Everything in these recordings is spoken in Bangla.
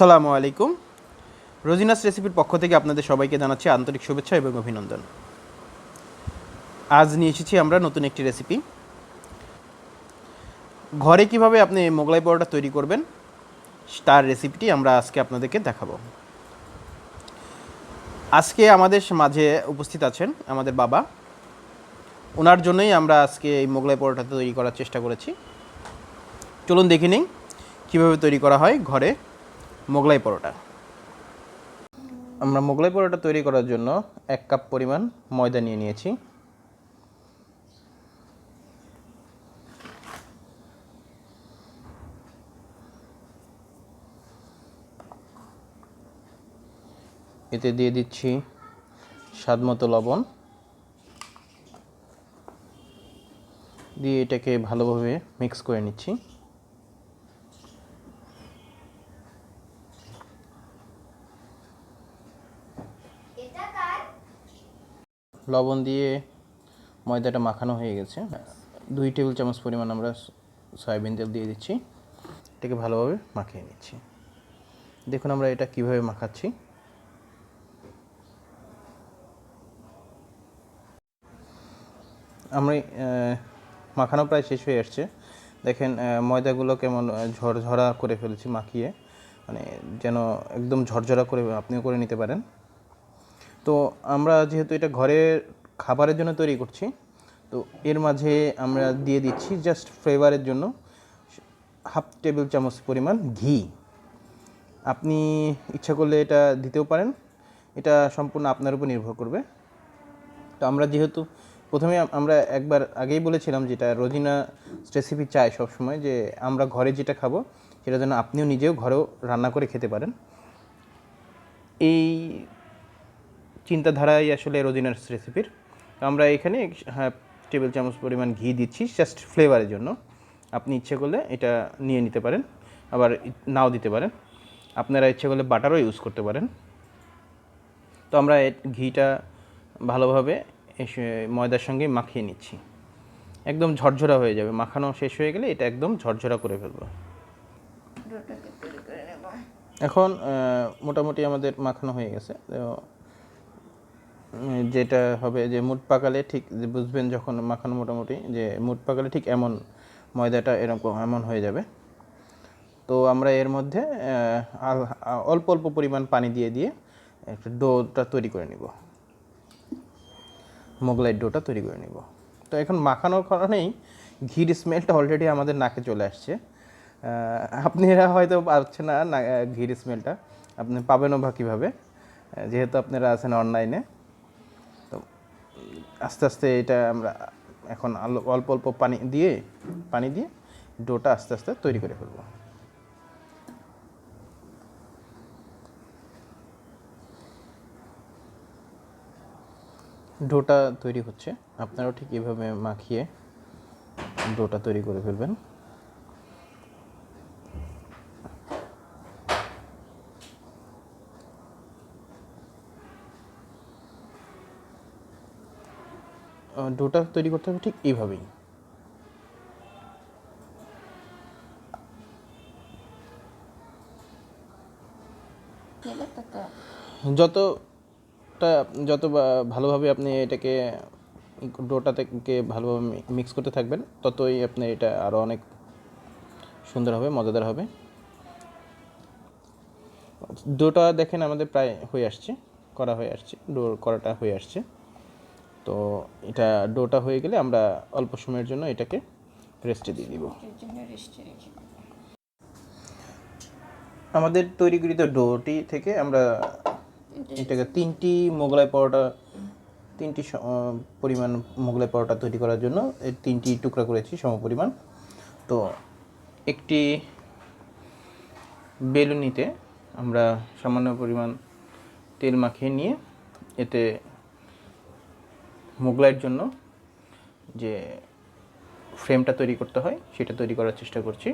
আসসালামু আলাইকুম। রোজিনাস রেসিপির পক্ষ থেকে আপনাদের সবাইকে জানাচ্ছি আন্তরিক শুভেচ্ছা এবং অভিনন্দন। আজ নিয়ে এসেছি আমরা নতুন একটি রেসিপি। ঘরে কিভাবে আপনি মোগলাই পরোটা তৈরি করবেন তার রেসিপিটি আমরা আজকে আপনাদেরকে দেখাবো। আজকে আমাদের মাঝে উপস্থিত আছেন আমাদের বাবা। ওনার জন্যই আমরা আজকে এই মোগলাই পরোটা তৈরি করার চেষ্টা করেছি। চলুন দেখে নিই কীভাবে তৈরি করা হয় ঘরে মোগলাই পরোটা। আমরা মোগলাই পরোটা তৈরি করার জন্য 1 কাপ পরিমাণ ময়দা নিয়ে নিয়েছি। এতে দিয়ে দিচ্ছি স্বাদমতো লবণ, দিয়ে এটাকে ভালোভাবে মিক্স করে নিচ্ছি। লবণ দিয়ে ময়দাটা মাখানো হয়ে গেছে। 2 টেবিল চামচ পরিমাণ আমরা সয়াবিন তেল দিয়ে দিচ্ছি। এটাকে ভালোভাবে মাখিয়ে নিচ্ছি। দেখুন আমরা এটা কিভাবে মাখাচ্ছি। আমরা মাখানো প্রায় শেষ হয়ে আসছে। দেখেন ময়দাগুলো কেমন ঝরঝরা করে ফেলেছি মাখিয়ে, মানে যেন একদম ঝরঝরা করে আপনিও করে নিতে পারেন। তো আমরা যেহেতু এটা ঘরের খাবারের জন্য তৈরি করছি, তো এর মাঝে আমরা দিয়ে দিচ্ছি জাস্ট ফ্লেভারের জন্য 1/2 টেবিল চামচ পরিমাণ ঘি। আপনি ইচ্ছা করলে এটা দিতেও পারেন, এটা সম্পূর্ণ আপনার উপর নির্ভর করবে। তো আমরা যেহেতু প্রথমে আমরা একবার আগেই বলেছিলাম যেটা রোজিনা রেসিপি চাই সবসময় যে আমরা ঘরে যেটা খাবো সেটা যেন আপনিও নিজেও ঘরেও রান্না করে খেতে পারেন। এই চিন্তাধারাই আসলে রোজিনার রেসিপির। আমরা এখানে 1/2 টেবিল চামচ পরিমাণ ঘি দিচ্ছি জাস্ট ফ্লেভারের জন্য। আপনি ইচ্ছে করলে এটা নিয়ে নিতে পারেন, আবার নাও দিতে পারেন। আপনারা ইচ্ছে করলে বাটারও ইউজ করতে পারেন। তো আমরা ঘিটা ভালোভাবে ময়দার সঙ্গে মাখিয়ে নিচ্ছি। একদম ঝরঝরা হয়ে যাবে, মাখানো শেষ হয়ে গেলে এটা একদম ঝরঝরা করে ফেলবো। এখন মোটামুটি আমাদের মাখানো হয়ে গেছে। তো যেটা হবে যে মুড পাকালে ঠিক বুঝবেন যখন মাখানো মোটামুটি যে মুড পাকালে ঠিক এমন ময়দাটা এমন হয়ে যাবে। তো আমরা এর মধ্যে অল্প অল্প পরিমাণ পানি দিয়ে দিয়ে একটা ডোটা তৈরি করে নিব, মোগলাই ডোটা তৈরি করে নিব। তো এখন মাখানোর কারণেই ঘির স্মেলটা অলরেডি আমাদের নাকে চলে আসছে। আপনারা হয়তো পাচ্ছেন না ঘির স্মেলটা, আপনি পাবেনও বা কীভাবে, যেহেতু আপনারা আছেন অনলাইনে। তো আস্তে আস্তে এটা আমরা এখন অল্প অল্প পানি দিয়ে ডোটা আস্তে আস্তে তৈরি করে ফেলব। ডোটা তৈরি হচ্ছে, আপনারাও ঠিক এভাবে মাখিয়ে ডোটা তৈরি করে ফেলবেন। ডোটা তৈরি করতে হবে ঠিক এইভাবেই। যত ভালোভাবে আপনি এটাকে ডোটা থেকে ভালোভাবে মিক্স করতে থাকবেন, ততই আপনি এটা আরও অনেক সুন্দর হবে, মজাদার হবে। ডোটা দেখেন আমাদের প্রায় হয়ে আসছে, করাটা হয়ে আসছে। তো এটা ডোটা হয়ে গেলে আমরা অল্প সময়ের জন্য এটাকে রেস্টে দিয়ে দিব। আমাদের তৈরিকৃত ডোটি থেকে আমরা এটাকে 3টি পরিমাণ মোগলাই পরোটা তৈরি করার জন্য 3টি টুকরা করেছি সমপরিমাণ। তো একটি বেলুনিতে আমরা সামান্য পরিমাণ তেল মাখিয়ে নিয়ে এতে মোগলাইয়ের জন্য যে ফ্রেমটা তৈরি করতে হয় সেটা তৈরি করার চেষ্টা করছি।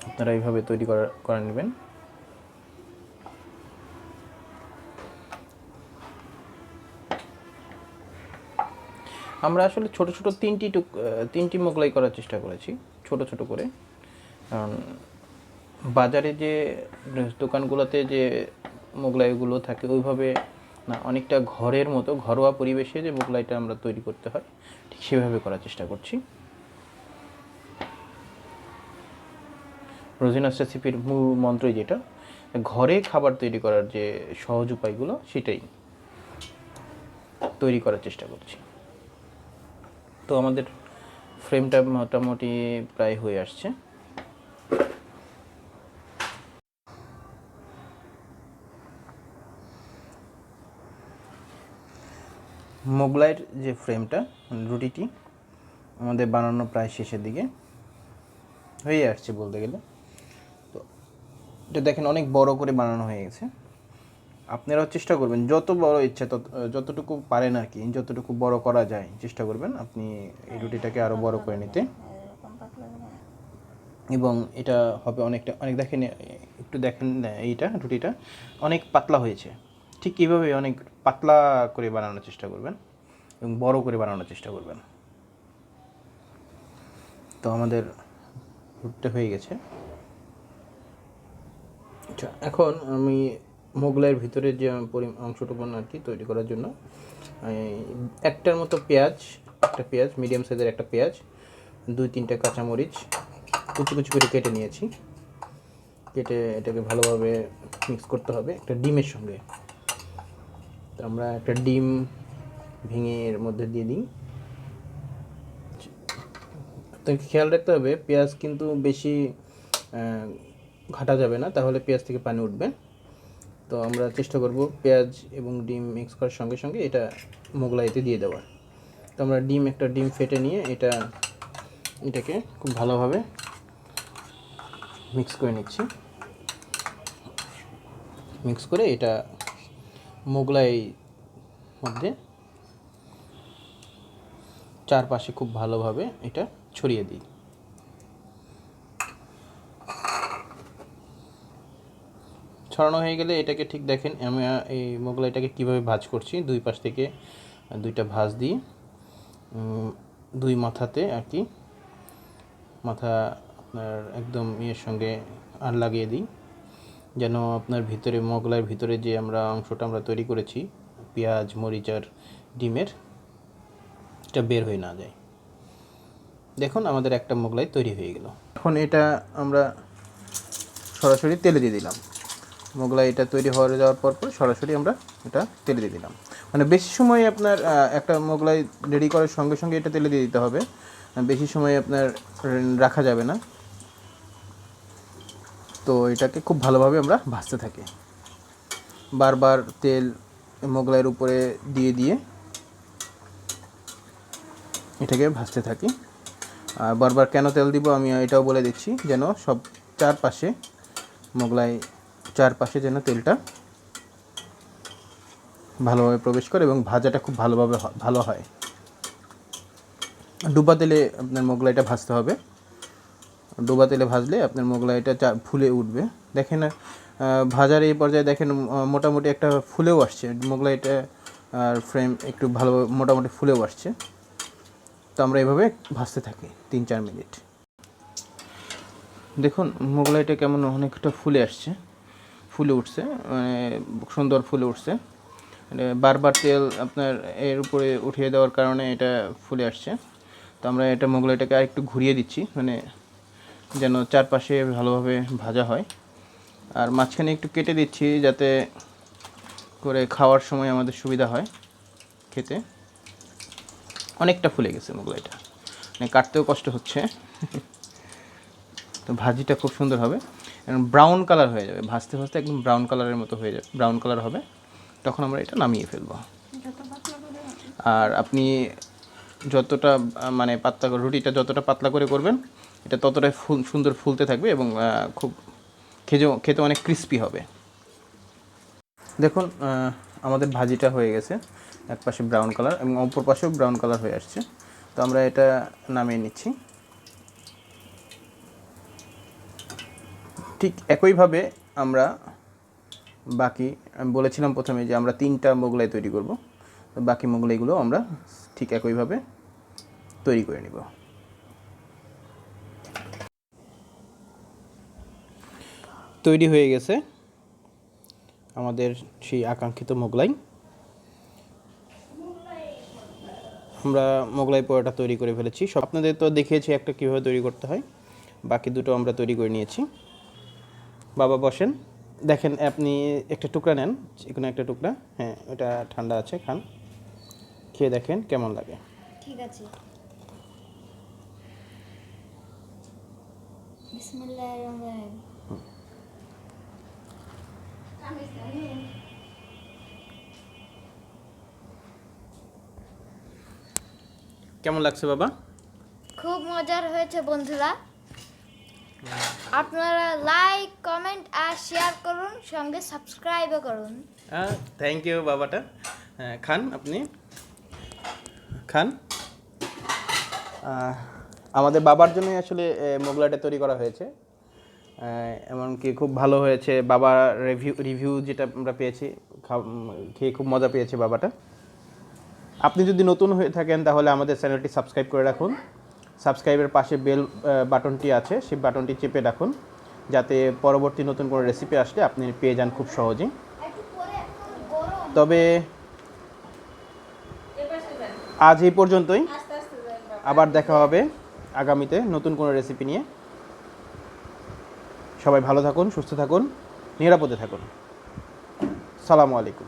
আপনারা এইভাবে তৈরি করে নেবেন। আমরা আসলে ছোট ছোট তিনটি মোগলাই করার চেষ্টা করেছি, ছোট ছোট করে। কারণ বাজারে যে দোকানগুলোতে যে মোগলাইগুলো থাকে ওইভাবে না, অনেকটা ঘরের মতো ঘরোয়া পরিবেশে যে মোগলাইটা আমরা তৈরি করতে হয় ঠিক সেভাবে করার চেষ্টা করছি। রোজিনাস রেসিপির মূল মন্ত্রই যেটা, ঘরে খাবার তৈরি করার যে সহজ উপায়গুলো সেটাই তৈরি করার চেষ্টা করছি। তো আমাদের ফ্রেমটা মোটামুটি প্রায় হয়ে আসছে। মোগলাইয়ের যে ফ্রেমটা, রুটিটি আমাদের বানানো প্রায় শেষের দিকে হয়ে আসছে বলতে গেলে। তো এটা দেখেন অনেক বড় করে বানানো হয়ে গেছে। আপনারাও চেষ্টা করবেন যত বড় ইচ্ছা যতটুকু পারেন আর কি, যতটুকু বড় করা যায় চেষ্টা করবেন আপনি এই রুটিটাকে আরও বড় করে নিতে। এবং এটা হবে অনেক দেখেন, একটু দেখেন এইটা রুটিটা অনেক পাতলা হয়েছে। ঠিক এইভাবে অনেক পাতলা করে বানানোর চেষ্টা করবেন এবং বড় করে বানানোর চেষ্টা করবেন। তো আমাদের রুটিটা হয়ে গেছে। আচ্ছা, এখন আমি মোগলাইয়ের ভিতরে যে অংশটুকু আর কি তৈরি করার জন্য একটার মতো পেঁয়াজ, একটা পেঁয়াজ মিডিয়াম সাইজের একটা পেঁয়াজ, 2-3টা কাঁচামরিচ কুচি কুচি করে কেটে নিয়েছি। কেটে এটাকে ভালোভাবে মিক্স করতে হবে একটা ডিমের সঙ্গে। তো আমরা একটা ডিম ভেঙে এর মধ্যে দিয়ে দিই। আপনাকে খেয়াল রাখতে হবে পেঁয়াজ কিন্তু বেশি ঘাটা যাবে না, তাহলে পেঁয়াজ থেকে পানি উঠবে। তো আমরা চেষ্টা করব পেঁয়াজ এবং ডিম মিক্স করার সঙ্গে সঙ্গে এটা মোগলাইতে দিয়ে দেওয়ার। তো আমরা একটা ডিম ফেটে নিয়ে এটাকে খুব ভালোভাবে মিক্স করে নিচ্ছি। মিক্স করে এটা মোগলাই মধ্যে চারপাশে খুব ভালোভাবে এটা ছড়িয়ে দিই। ছড়ানো হয়ে গেলে এটাকে ঠিক দেখেন আমি এই মোগলাইটাকে কীভাবে ভাজ করছি। দুই পাশ থেকে 2টা ভাঁজ দিই, দুই মাথাতে আর কি, মাথা আপনার একদম ইয়ের সঙ্গে লাগিয়ে দিই, যেন আপনার ভিতরে মোগলাইয়ের ভিতরে যে অংশটা আমরা তৈরি করেছি পেঁয়াজ মরিচ আর ডিমের, এটা বের হয়ে না যায়। দেখুন আমাদের একটা মোগলাই তৈরি হয়ে গেল। এখন এটা আমরা সরাসরি তেলে দিয়ে দিলাম। মোগলাই এটা তৈরি হয়ে যাওয়ার পর সরাসরি আমরা এটা তেলে দিয়ে দিলাম। মানে বেশি সময় আপনার একটা মোগলাই রেডি করার সঙ্গে সঙ্গে এটা তেলে দিয়ে দিতে হবে, বেশি সময় আপনার রাখা যাবে না। তো এটাকে খুব ভালোভাবে আমরা ভাজতে থাকি, বারবার তেল মোগলাইয়ের উপরে দিয়ে দিয়ে এটাকে ভাজতে থাকি। আর বারবার কেন তেল দিব আমি এটাও বলে দিচ্ছি, যেন সব চারপাশে মোগলাই চারপাশে যেন তেলটা ভালোভাবে প্রবেশ করে এবং ভাজাটা খুব ভালোভাবে ভালো হয়। ডুবা তেলে আপনার মোগলাইটা ভাজতে হবে। ডুবা তেলে ভাজলে আপনার মোগলাইটা ফুলে উঠবে। দেখেন ভাজার এই পর্যায়ে দেখেন মোটামুটি একটা ফুলেও আসছে মোগলাইটা, আর ফ্রেম একটু ভালো মোটামুটি ফুলেও আসছে। তো আমরা এভাবে ভাজতে থাকি 3-4 মিনিট। দেখুন মোগলাইটা কেমন অনেকটা ফুলে আসছে, ফুলে উঠছে, মানে সুন্দর ফুলে উঠছে। বারবার তেল আপনার এর উপরে উঠিয়ে দেওয়ার কারণে এটা ফুলে আসছে। তো আমরা এটা মোগলাইটাকে আরেকটু ঘুরিয়ে দিচ্ছি, মানে যেন চারপাশে ভালোভাবে ভাজা হয়। আর মাঝখানে একটু কেটে দিচ্ছি যাতে করে খাওয়ার সময় আমাদের সুবিধা হয় খেতে। অনেকটা ফুলে গেছে মোগলাইটা, মানে কাটতেও কষ্ট হচ্ছে। তো ভাজিটা খুব সুন্দর হবে, ব্রাউন কালার হয়ে যাবে, ভাজতে ভাজতে একদম ব্রাউন কালারের মতো হয়ে যাবে, ব্রাউন কালার হবে, তখন আমরা এটা নামিয়ে ফেলব। আর আপনি যতটা মানে পাতলা রুটিটা যতটা পাতলা করে করবেন এটা ততটাই সুন্দর ফুলতে থাকবে এবং খুব খেতে অনেক ক্রিস্পি হবে। দেখুন আমাদের ভাজিটা হয়ে গেছে, এক পাশে ব্রাউন কালার এবং অপর পাশেও ব্রাউন কালার হয়ে আসছে। তো আমরা এটা নামিয়ে নিচ্ছি। ঠিক একইভাবে আমরা বাকি, আমি বলেছিলাম প্রথমে যে আমরা 3টা মোগলাই তৈরি করব, তো বাকি মোগলাইগুলো আমরা ঠিক একইভাবে তৈরি করে নিব। তৈরি হয়ে গেছে আমাদের সেই আকাঙ্ক্ষিত মোগলাই। আমরা মোগলাই পরোটা তৈরি করে ফেলেছি। সব আপনাদের তো দেখিয়েছি একটা কীভাবে তৈরি করতে হয়, বাকি দুটো আমরা তৈরি করে নিয়েছি। বাবা বসেন, দেখেন আপনি একটা টুকরা নেন, কোনো একটা টুকরা। হ্যাঁ, এটা ঠান্ডা আছে, খান, খেয়ে দেখেন কেমন লাগে। ঠিক আছে। বিসমিল্লাহির রহমানির রহিম। কেমন লাগছে বাবা? খুব মজার হয়েছে বন্ধুরা। আপনারা লাইক, কমেন্ট আর শেয়ার করুন, সঙ্গে সাবস্ক্রাইবও করুন। থ্যাংক ইউ বাবাটা। খান, আপনি খান। আমাদের বাবার জন্যই আসলে মোগলাইটা তৈরি করা হয়েছে। এমনকি খুব ভালো হয়েছে। বাবার রিভিউ যেটা আমরা পেয়েছি, খেয়ে খুব মজা পেয়েছে বাবাটা। আপনি যদি নতুন হয়ে থাকেন তাহলে আমাদের চ্যানেলটি সাবস্ক্রাইব করে রাখুন। সাবস্ক্রাইবের পাশে বেল বাটনটি আছে, সেই বাটনটি চেপে রাখুন, যাতে পরবর্তী নতুন কোনো রেসিপি আসলে আপনি পেয়ে যান খুব সহজেই। তবে আজ এই পর্যন্তই, আবার দেখা হবে আগামীতে নতুন কোনো রেসিপি নিয়ে। সবাই ভালো থাকুন, সুস্থ থাকুন, নিরাপদে থাকুন। সালামু আলাইকুম।